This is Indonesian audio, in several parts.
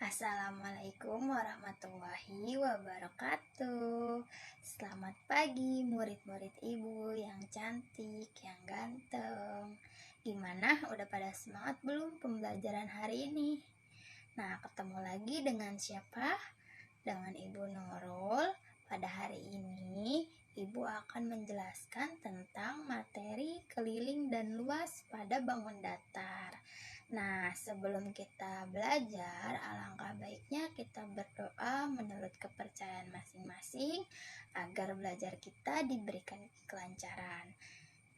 Assalamualaikum warahmatullahi wabarakatuh. Selamat pagi murid-murid ibu yang cantik, yang ganteng. Gimana, udah pada semangat belum pembelajaran hari ini? Nah, ketemu lagi dengan siapa? Dengan Ibu Nurul. Pada hari ini Ibu akan menjelaskan tentang materi keliling dan luas pada bangun datar. Nah, sebelum kita belajar, alangkah baiknya kita berdoa menurut kepercayaan masing-masing agar belajar kita diberikan kelancaran.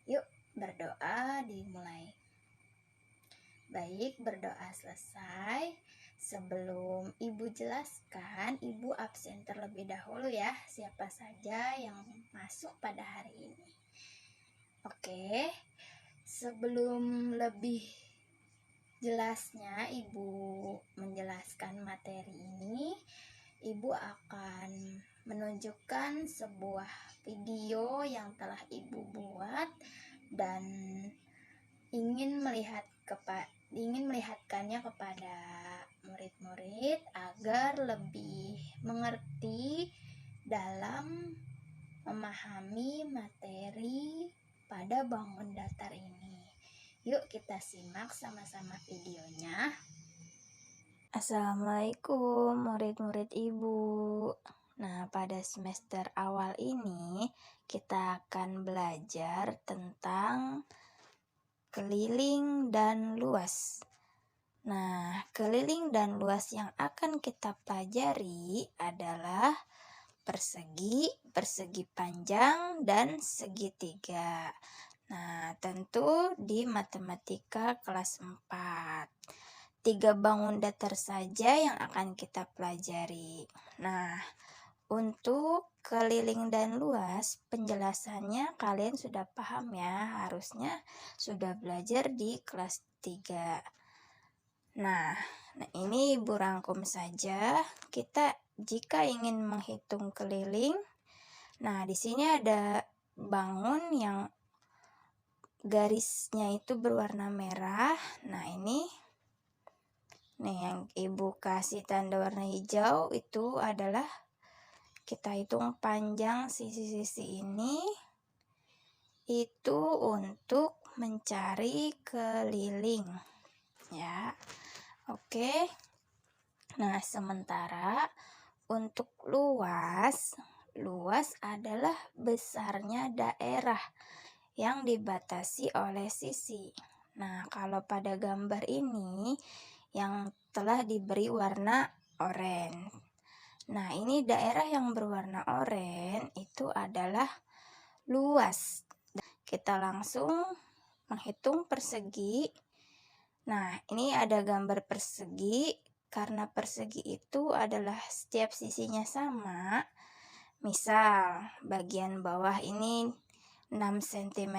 Yuk, berdoa dimulai. Baik, berdoa selesai. Sebelum Ibu jelaskan, Ibu absen terlebih dahulu ya, siapa saja yang masuk pada hari ini. Oke, sebelum lebih jelasnya Ibu menjelaskan materi ini, Ibu akan menunjukkan sebuah video yang telah Ibu buat dan ingin melihatkannya kepada murid-murid agar lebih mengerti dalam memahami materi pada bangun datar ini. Yuk kita simak sama-sama videonya. Assalamualaikum murid-murid ibu. Nah, pada semester awal ini kita akan belajar tentang keliling dan luas. Nah, keliling dan luas yang akan kita pelajari adalah persegi, persegi panjang, dan segitiga. Nah, tentu di matematika kelas 4. 3 bangun datar saja yang akan kita pelajari. Nah, untuk keliling dan luas, penjelasannya kalian sudah paham ya, harusnya sudah belajar di kelas 3. Nah, ini Ibu rangkum saja. Kita jika ingin menghitung keliling, nah di sini ada bangun yang garisnya itu berwarna merah. Nah, ini nih yang Ibu kasih tanda warna hijau itu adalah kita hitung panjang sisi-sisi ini itu untuk mencari keliling ya. Oke. Nah, sementara untuk luas adalah besarnya daerah yang dibatasi oleh sisi. Nah, kalau pada gambar ini yang telah diberi warna oranye. Nah, ini daerah yang berwarna oranye itu adalah luas. Kita langsung menghitung persegi. Nah, ini ada gambar persegi. Karena persegi itu adalah setiap sisinya sama. Misal, bagian bawah ini 6 cm.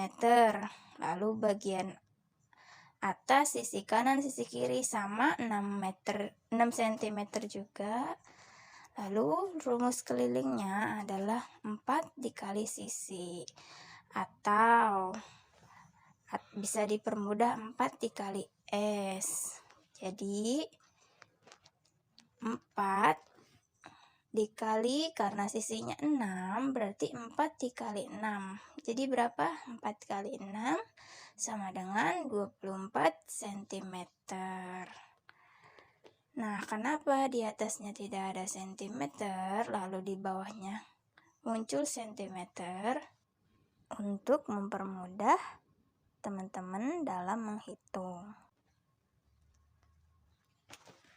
Lalu bagian atas, sisi kanan, sisi kiri sama 6 cm juga. Lalu rumus kelilingnya adalah 4 dikali sisi. Atau bisa dipermudah 4 dikali S. Jadi 4 dikali, karena sisinya 6 berarti 4 dikali 6. Jadi berapa? 4 kali 6 sama dengan 24 cm. Nah, kenapa di atasnya tidak ada sentimeter lalu di bawahnya muncul sentimeter? Untuk mempermudah teman-teman dalam menghitung.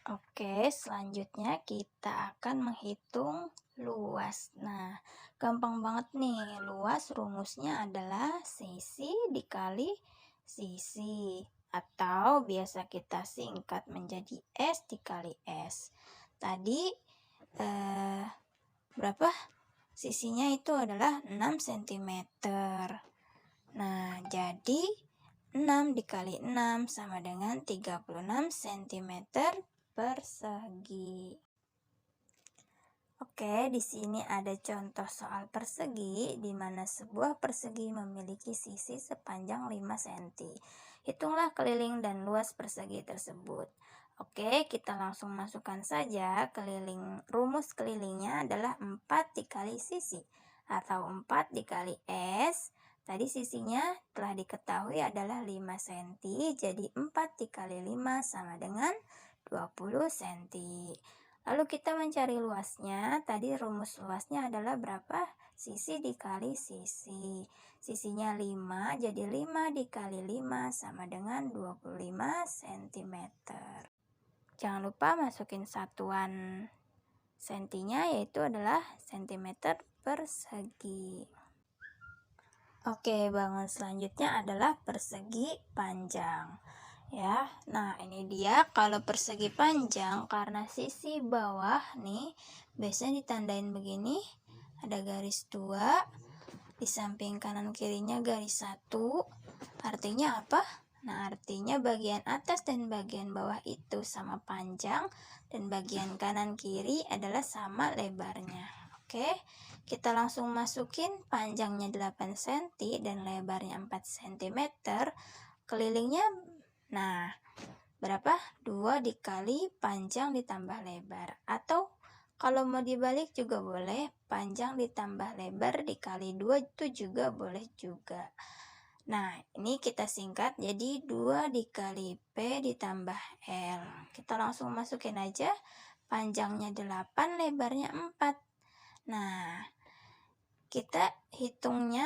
Oke, selanjutnya kita akan menghitung luas. Nah, gampang banget nih. Luas rumusnya adalah sisi dikali sisi. Atau biasa kita singkat menjadi S dikali S. Tadi berapa? Sisinya itu adalah 6 cm. Nah, jadi 6 dikali 6 sama dengan 36 cm persegi. Oke, di sini ada contoh soal persegi di mana sebuah persegi memiliki sisi sepanjang 5 cm. Hitunglah keliling dan luas persegi tersebut. Oke, kita langsung masukkan saja rumus kelilingnya adalah 4 dikali sisi atau 4 dikali S. Tadi sisinya telah diketahui adalah 5 cm, jadi 4 dikali 5 sama dengan 20 cm. Lalu kita mencari luasnya, tadi rumus luasnya adalah berapa? Sisi dikali sisi. Sisinya 5, jadi 5 dikali 5 sama dengan 25 cm. Jangan lupa masukin satuan sentinya, yaitu adalah cm persegi. Oke, bangun selanjutnya adalah persegi panjang. Ya, nah ini dia kalau persegi panjang, karena sisi bawah nih biasanya ditandain begini, ada garis 2, di samping kanan kirinya garis 1. Artinya apa? Nah, artinya bagian atas dan bagian bawah itu sama panjang, dan bagian kanan kiri adalah sama lebarnya. Oke, kita langsung masukin panjangnya 8 cm dan lebarnya 4 cm. Kelilingnya, nah, berapa? 2 dikali panjang ditambah lebar. Atau kalau mau dibalik juga boleh, panjang ditambah lebar dikali 2 itu juga boleh juga. Nah, ini kita singkat jadi 2 dikali P ditambah L. Kita langsung masukin aja, panjangnya 8, lebarnya 4. Nah, kita hitungnya,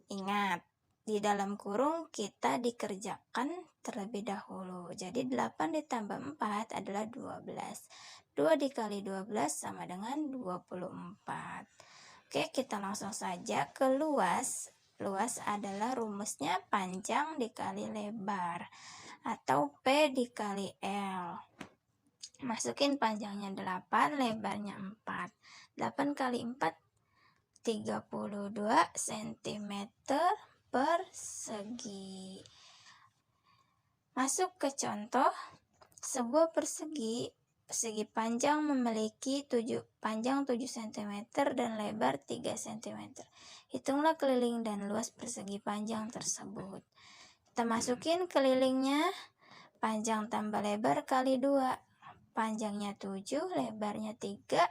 ingat, di dalam kurung kita dikerjakan terlebih dahulu. Jadi 8 ditambah 4 adalah 12. 2 dikali 12 sama dengan 24. Oke, kita langsung saja ke luas. Luas adalah rumusnya panjang dikali lebar atau P dikali L. Masukin panjangnya 8, lebarnya 4. 8 kali 4, 32 cm persegi. Masuk ke contoh, sebuah persegi panjang memiliki panjang 7 cm dan lebar 3 cm. Hitunglah keliling dan luas persegi panjang tersebut. Kita masukin kelilingnya, panjang tambah lebar kali 2. Panjangnya 7, lebarnya 3.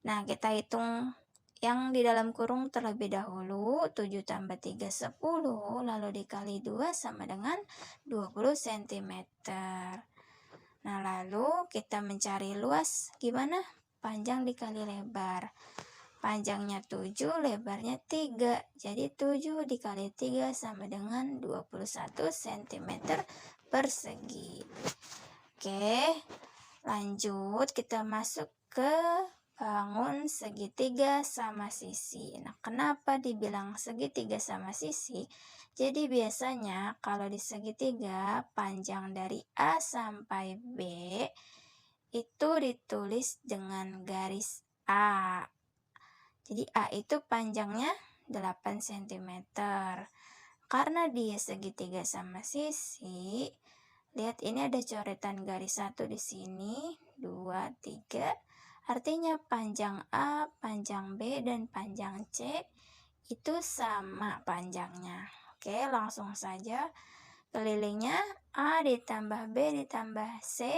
Nah, kita hitung yang di dalam kurung terlebih dahulu. 7 tambah 3, 10. Lalu dikali 2 sama dengan 20 cm. Nah, lalu kita mencari luas. Gimana? Panjang dikali lebar. Panjangnya 7, lebarnya 3. Jadi 7 dikali 3 sama dengan 21 cm persegi. Oke, lanjut kita masuk ke bangun segitiga sama sisi. Nah, kenapa dibilang segitiga sama sisi? Jadi biasanya kalau di segitiga, panjang dari A sampai B itu ditulis dengan garis A. Jadi A itu panjangnya 8 cm. Karena dia segitiga sama sisi, lihat ini ada coretan garis 1 di sini, 2, 3. Artinya panjang A, panjang B, dan panjang C itu sama panjangnya. Oke, langsung saja. Kelilingnya A ditambah B ditambah C.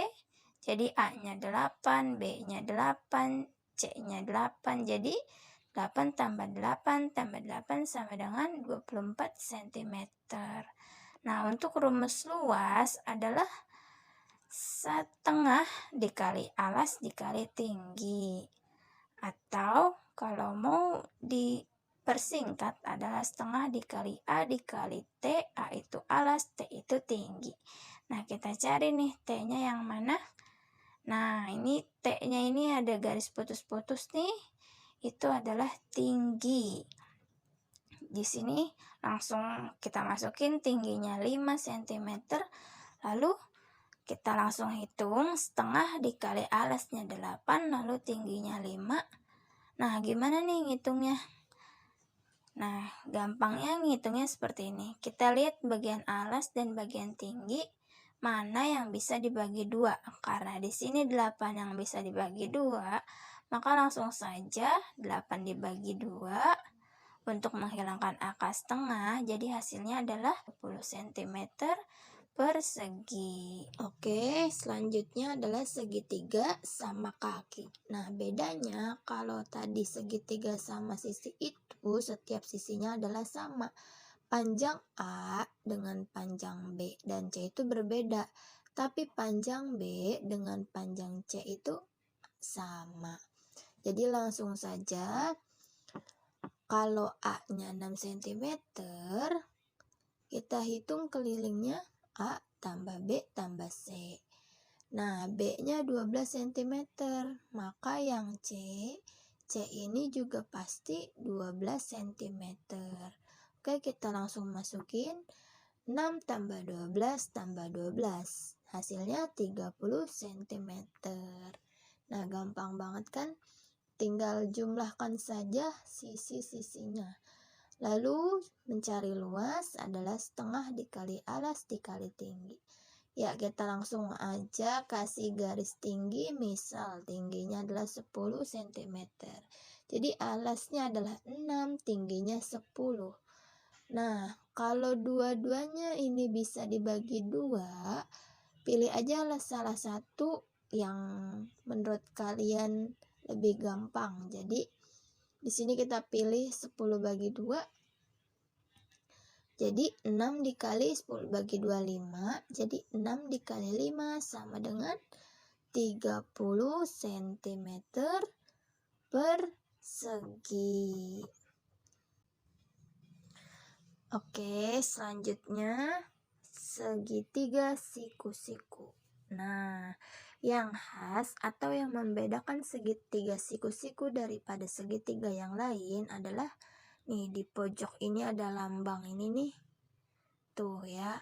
Jadi A-nya 8, B-nya 8, C-nya 8. Jadi 8 tambah 8 tambah 8 sama dengan 24 cm. Nah, untuk rumus luas adalah setengah dikali alas dikali tinggi. Atau kalau mau dipersingkat adalah setengah dikali A dikali T. A itu alas, T itu tinggi. Nah, kita cari nih T-nya yang mana. Nah, ini T-nya ini ada garis putus-putus nih. Itu adalah tinggi. Di sini langsung kita masukin tingginya 5 cm. Lalu kita langsung hitung setengah dikali alasnya 8, lalu tingginya 5. Nah, gimana nih ngitungnya? Nah, gampangnya ngitungnya seperti ini. Kita lihat bagian alas dan bagian tinggi, mana yang bisa dibagi 2. Karena di sini 8 yang bisa dibagi 2, maka langsung saja 8 dibagi 2 untuk menghilangkan akar setengah. Jadi hasilnya adalah 10 cm persegi. Oke, selanjutnya adalah segitiga sama kaki. Nah, bedanya kalau tadi segitiga sama sisi itu setiap sisinya adalah sama. Panjang A dengan panjang B dan C itu berbeda. Tapi panjang B dengan panjang C itu sama. Jadi langsung saja, kalau A-nya 6 cm, kita hitung kelilingnya A tambah B tambah C. Nah, B-nya 12 cm, maka yang C ini juga pasti 12 cm. Oke, kita langsung masukin 6 tambah 12 tambah 12. Hasilnya 30 cm. Nah, gampang banget kan? Tinggal jumlahkan saja sisi-sisinya. Lalu mencari luas adalah setengah dikali alas dikali tinggi. Ya, kita langsung aja kasih garis tinggi. Misal tingginya adalah 10 cm. Jadi alasnya adalah 6, tingginya 10. Nah, kalau dua-duanya ini bisa dibagi 2, pilih aja salah satu yang menurut kalian lebih gampang. Jadi di sini kita pilih 10 bagi 2. Jadi 6 dikali 10 bagi 2, 5. Jadi 6 dikali 5 sama dengan 30 cm persegi. Oke, selanjutnya segitiga siku-siku. Nah, yang khas atau yang membedakan segitiga siku-siku daripada segitiga yang lain adalah nih, di pojok ini ada lambang ini nih. Tuh ya.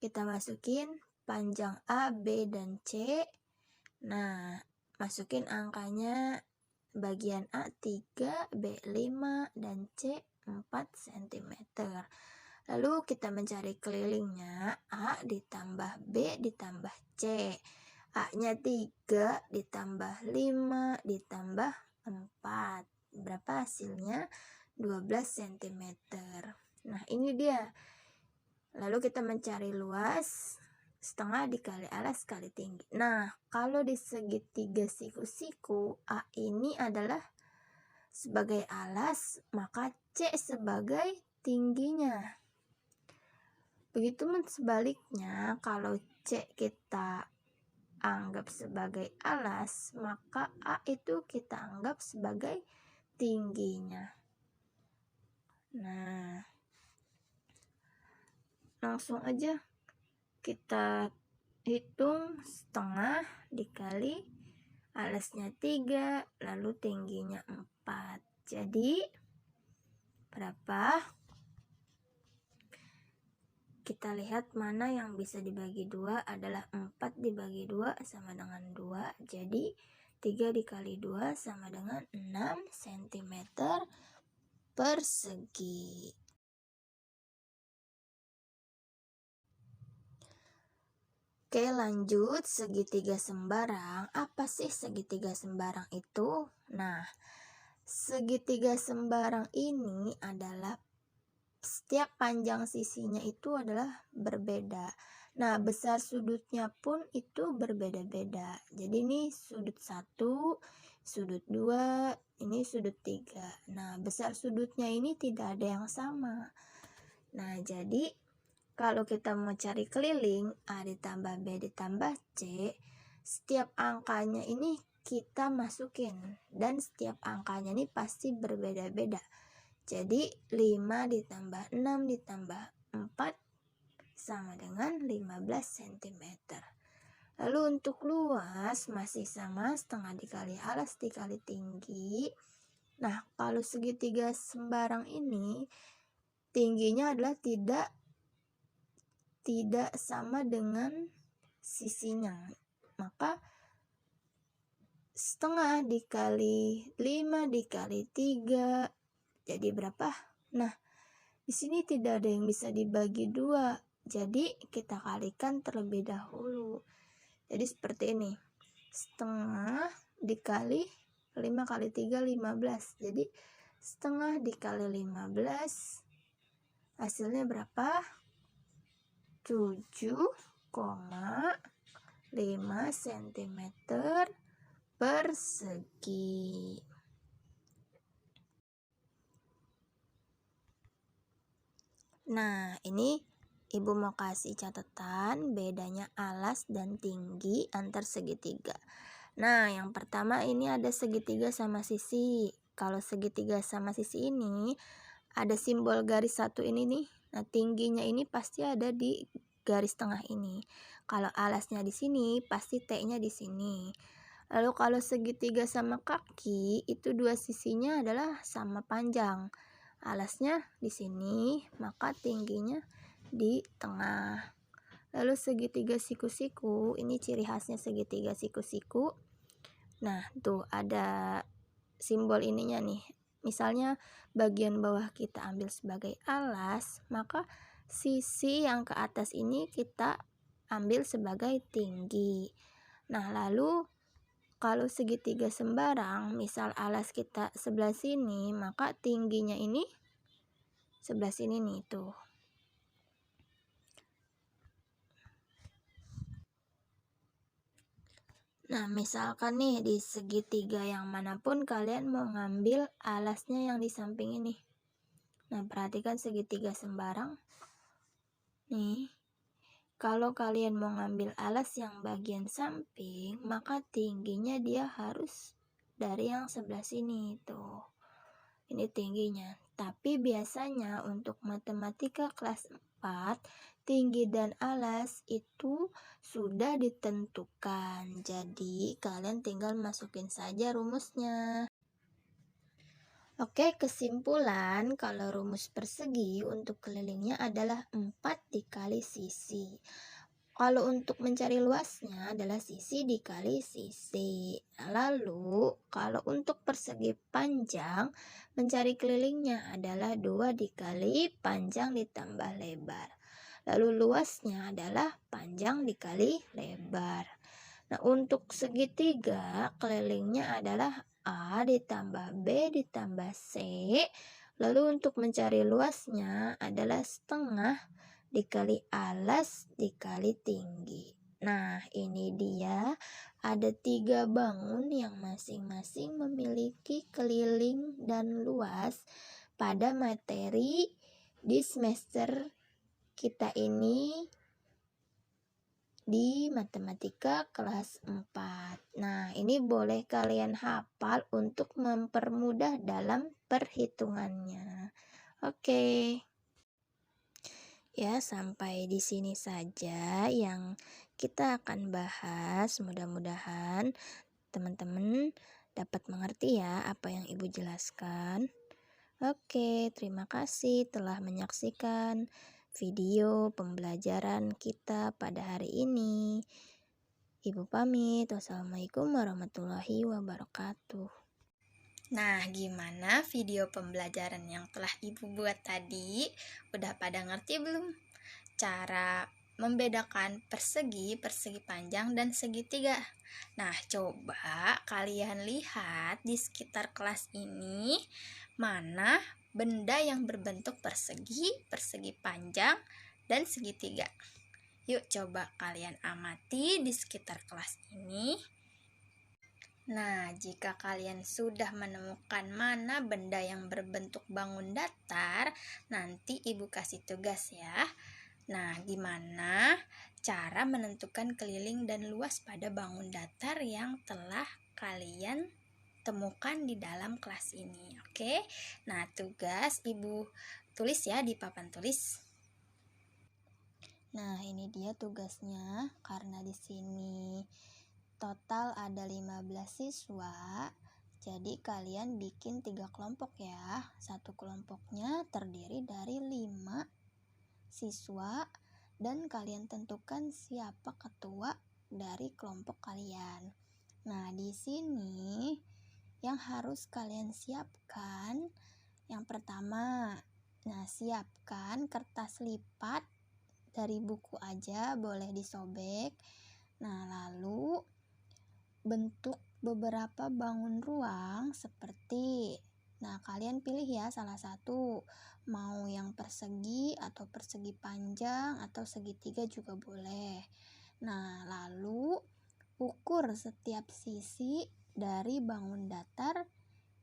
Kita masukin panjang A, B, dan C. Nah, masukin angkanya. Bagian A 3, B 5, dan C 4 cm. Lalu kita mencari kelilingnya. A ditambah B ditambah C. A-nya 3 ditambah 5 ditambah 4. Berapa hasilnya? 12 cm. Nah, ini dia. Lalu kita mencari luas. Setengah dikali alas kali tinggi. Nah, kalau di segitiga siku-siku, A ini adalah sebagai alas, maka C sebagai tingginya. Begitupun sebaliknya, kalau C kita anggap sebagai alas, maka A itu kita anggap sebagai tingginya. Nah, langsung aja kita hitung setengah dikali alasnya 3, lalu tingginya 4. Jadi berapa? Kita lihat mana yang bisa dibagi 2 adalah 4 dibagi 2 sama dengan 2. Jadi 3 dikali 2 sama dengan 6 cm persegi. Oke, lanjut segitiga sembarang. Apa sih segitiga sembarang itu? Nah, segitiga sembarang ini adalah setiap panjang sisinya itu adalah berbeda. Nah, besar sudutnya pun itu berbeda-beda. Jadi ini sudut 1, sudut 2, ini sudut 3. Nah, besar sudutnya ini tidak ada yang sama. Nah, jadi kalau kita mau cari keliling, A ditambah B ditambah C, setiap angkanya ini kita masukin. Dan setiap angkanya ini pasti berbeda-beda. Jadi 5 ditambah 6 ditambah 4 sama dengan 15 cm. Lalu untuk luas masih sama, setengah dikali alas dikali tinggi. Nah, kalau segitiga sembarang ini, tingginya adalah tidak sama dengan sisinya. Maka setengah dikali 5 dikali 3 jadi berapa? Nah, di sini tidak ada yang bisa dibagi 2. Jadi kita kalikan terlebih dahulu. Jadi seperti ini. Setengah dikali 5 kali 3 15. Jadi setengah dikali 15 hasilnya berapa? 7,5 cm persegi. Nah, ini Ibu mau kasih catatan bedanya alas dan tinggi antar segitiga. Nah, yang pertama ini ada segitiga sama sisi. Kalau segitiga sama sisi ini ada simbol garis satu ini nih. Nah, tingginya ini pasti ada di garis tengah ini. Kalau alasnya di sini, pasti T-nya di sini. Lalu kalau segitiga sama kaki, itu dua sisinya adalah sama panjang. Alasnya di sini, maka tingginya di tengah. Lalu segitiga siku-siku, ini ciri khasnya segitiga siku-siku. Nah, tuh ada simbol ininya nih. Misalnya bagian bawah kita ambil sebagai alas, maka sisi yang ke atas ini kita ambil sebagai tinggi. Nah, lalu kalau segitiga sembarang, misal alas kita sebelah sini, maka tingginya ini sebelah sini nih tuh. Nah, misalkan nih di segitiga yang manapun kalian mau ngambil alasnya yang di samping ini. Nah, perhatikan segitiga sembarang. Nih, kalau kalian mau ngambil alas yang bagian samping, maka tingginya dia harus dari yang sebelah sini tuh. Ini tingginya. Tapi biasanya untuk matematika kelas 4, tinggi dan alas itu sudah ditentukan. Jadi kalian tinggal masukin saja rumusnya. Oke, kesimpulan kalau rumus persegi untuk kelilingnya adalah 4 dikali sisi. Kalau untuk mencari luasnya adalah sisi dikali sisi. Lalu kalau untuk persegi panjang, mencari kelilingnya adalah 2 dikali panjang ditambah lebar. Lalu luasnya adalah panjang dikali lebar. Nah, untuk segitiga kelilingnya adalah A ditambah B ditambah C. Lalu untuk mencari luasnya adalah setengah dikali alas dikali tinggi. Nah, ini dia ada 3 bangun yang masing-masing memiliki keliling dan luas pada materi di semester kita ini di matematika kelas 4. Nah, ini boleh kalian hafal untuk mempermudah dalam perhitungannya. Oke. Ya, sampai di sini saja yang kita akan bahas. Mudah-mudahan teman-teman dapat mengerti ya apa yang Ibu jelaskan. Oke, terima kasih telah menyaksikan video pembelajaran kita pada hari ini. Ibu pamit. Wassalamualaikum warahmatullahi wabarakatuh. Nah, gimana video pembelajaran yang telah Ibu buat tadi? Udah pada ngerti belum? Cara membedakan persegi, persegi panjang, dan segitiga. Nah, coba kalian lihat di sekitar kelas ini, mana benda yang berbentuk persegi, persegi panjang, dan segitiga. Yuk coba kalian amati di sekitar kelas ini. Nah, jika kalian sudah menemukan mana benda yang berbentuk bangun datar, nanti Ibu kasih tugas ya. Nah, gimana cara menentukan keliling dan luas pada bangun datar yang telah kalian temukan di dalam kelas ini? Oke. Nah, tugas Ibu tulis ya di papan tulis. Nah, ini dia tugasnya. Karena di sini total ada 15 siswa, jadi kalian bikin 3 kelompok ya. Satu kelompoknya terdiri dari 5 siswa dan kalian tentukan siapa ketua dari kelompok kalian. Nah, di sini yang harus kalian siapkan yang pertama, siapkan kertas lipat dari buku aja, boleh disobek. Nah, lalu bentuk beberapa bangun ruang seperti Nah, kalian pilih ya salah satu, mau yang persegi atau persegi panjang atau segitiga juga boleh. Nah, lalu ukur setiap sisi dari bangun datar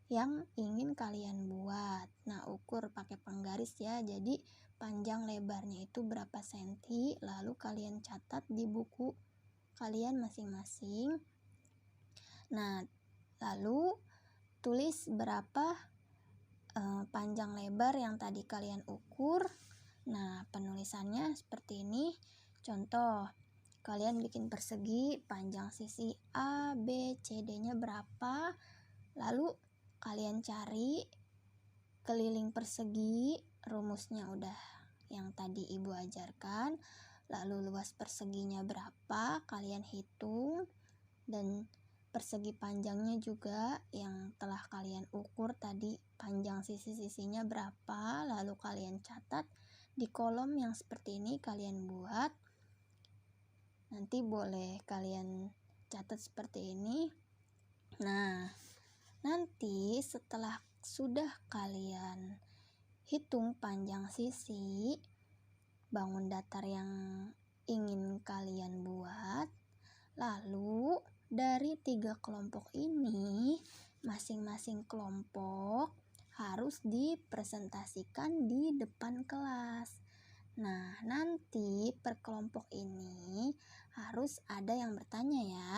yang ingin kalian buat. Nah, ukur pakai penggaris ya. Jadi panjang lebarnya itu berapa senti, lalu kalian catat di buku kalian masing-masing. Nah, lalu tulis berapa panjang lebar yang tadi kalian ukur. Nah, penulisannya seperti ini. Contoh, kalian bikin persegi, panjang sisi A, B, C, D-nya berapa. Lalu kalian cari keliling persegi, rumusnya udah yang tadi ibu ajarkan. Lalu luas perseginya berapa, kalian hitung. Dan persegi panjangnya juga yang telah kalian ukur tadi, panjang sisi-sisinya berapa, lalu kalian catat di kolom yang seperti ini kalian buat. Nanti boleh kalian catat seperti ini. Nah, nanti setelah sudah kalian hitung panjang sisi bangun datar yang ingin kalian buat, lalu dari 3 kelompok ini, masing-masing kelompok harus dipresentasikan di depan kelas. Nah, nanti per kelompok ini harus ada yang bertanya ya.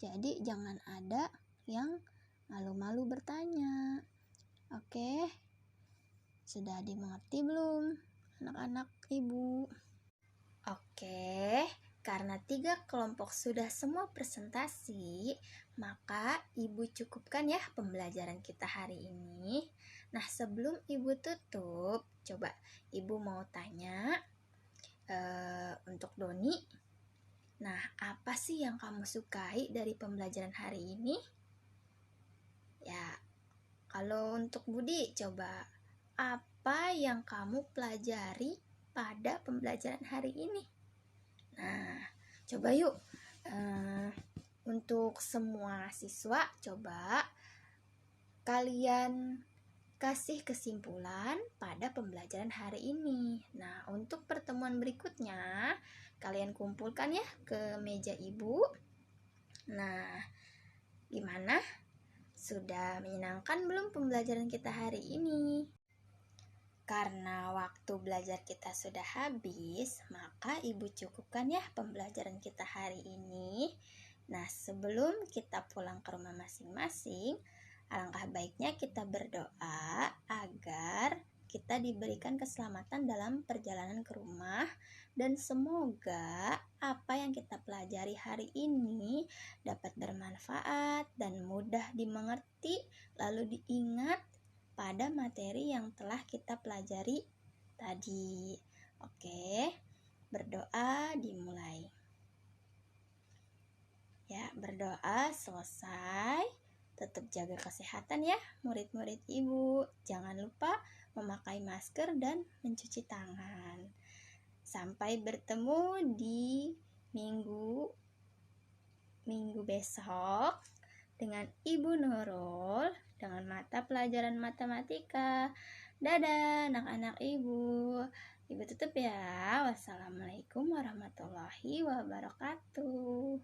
Jadi jangan ada yang malu-malu bertanya. Oke? Sudah dimengerti belum anak-anak ibu? Oke, karena 3 kelompok sudah semua presentasi, maka ibu cukupkan ya pembelajaran kita hari ini. Nah, sebelum ibu tutup, coba ibu mau tanya untuk Doni. Nah, apa sih yang kamu sukai dari pembelajaran hari ini? Ya, kalau untuk Budi, coba apa yang kamu pelajari pada pembelajaran hari ini? Nah, coba yuk untuk semua siswa, coba kalian kasih kesimpulan pada pembelajaran hari ini. Nah, untuk pertemuan berikutnya, kalian kumpulkan ya ke meja ibu. Nah, gimana? Sudah menyenangkan belum pembelajaran kita hari ini? Karena waktu belajar kita sudah habis, maka ibu cukupkan ya pembelajaran kita hari ini. Nah, sebelum kita pulang ke rumah masing-masing, alangkah baiknya kita berdoa agar kita diberikan keselamatan dalam perjalanan ke rumah, dan semoga apa yang kita pelajari hari ini dapat bermanfaat dan mudah dimengerti, lalu diingat pada materi yang telah kita pelajari tadi. Oke, berdoa dimulai. Ya, berdoa selesai. Tetap jaga kesehatan ya murid-murid ibu. Jangan lupa memakai masker dan mencuci tangan. Sampai bertemu di minggu besok dengan Ibu Nurul dengan mata pelajaran matematika. Dadah anak-anak ibu. Ibu tutup ya. Wassalamualaikum warahmatullahi wabarakatuh.